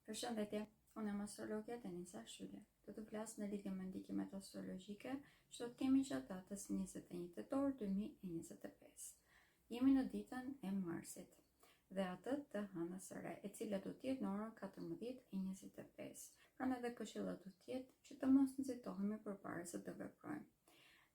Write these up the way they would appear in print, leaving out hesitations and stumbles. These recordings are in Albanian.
Përshëndetje, unë jam astrologja Denisa Shyli. Do të flas në lidhje me ndikimet astrologjike që do të kemi gjatë datës 21 tetor 2025. Jemi në ditën e Marsit dhe atë të hënës së re, e cila do të jetë në orën 14:25. Pranë edhe këshilla do të jetë që të mos nxitohemi përpara se të veprojmë.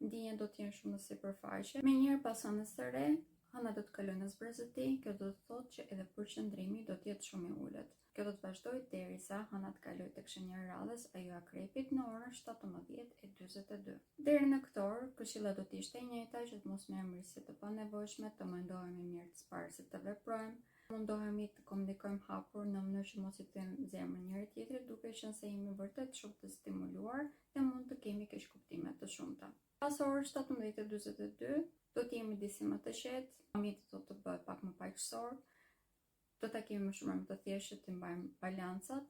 Ndjenjat do të jenë shumë në sipërfaqe. Menjëherë pas hënës së re, hëna do të kalojë në zbërthëti, kjo do të thotë që edhe përqendrimi do të jetë shumë i ulët. Kjo do të vazhdojë derisa hëna të kalojë tek shenja e radhës, ajo akrepit, në orën 17:42. Deri në këtë orë, këshilla do të ishte e njëjta, që të mos merrem riske të panevojshme, të mendohemi mirë të parë se të veprojmë, mundohemi të komunikojmë hapur në mënyrë që mos i them zemrën njëri tjetrit, duke qenë se jemi vërtet shumë të stimuluar dhe mund të kemi keqkuptime të shumta. Pas orës 17:42 do të jemi disi më të qetë, ambienti do të bëhet pak më paqësor, do ta kemi më shumë të thjeshtë të mbajmë balancat,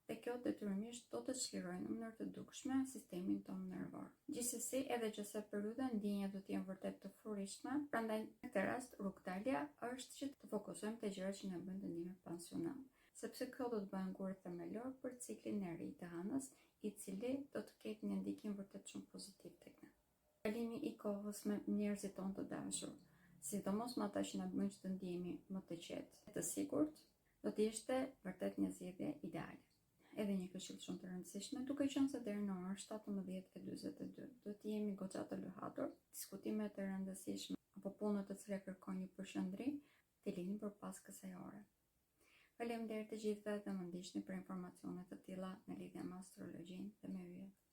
dhe kjo detyrimisht do të çlirojë në mënyrë të dukshme sistemin tonë nervor. Gjithsesi, edhe gjatë periudhës ndjenjat do të jenë vërtet të fryrishme, prandaj në këtë rast rrugdalja është që të fokusojmë te gjërat që na bëjnë të ndihemi pansional, sepse kjo do të bëjë ngurë themelor për ciklin e ri të hënës, i cili do të ketë një ndikim vërtet shumë pozitiv tek ne. Kalimi i kohës me njerëzit tonë të dashur, sidomos me ata që na bëjnë që të ndihemi më të qetë e të sigurt, do të ishte vërtet një zgjedhje ideale. Edhe një këshill shumë të rëndësishme, duke qenë se deri në orën 17:42 do të jemi goxha të luhatur, diskutimet e rëndësishme apo punët të cilat kërkojnë një përqendrim, të lini përpas kësaj ore. Faleminderit të gjithëve dhe më ndiqni për informacione të tilla në lidhje me astrologjinë dhe me yjet.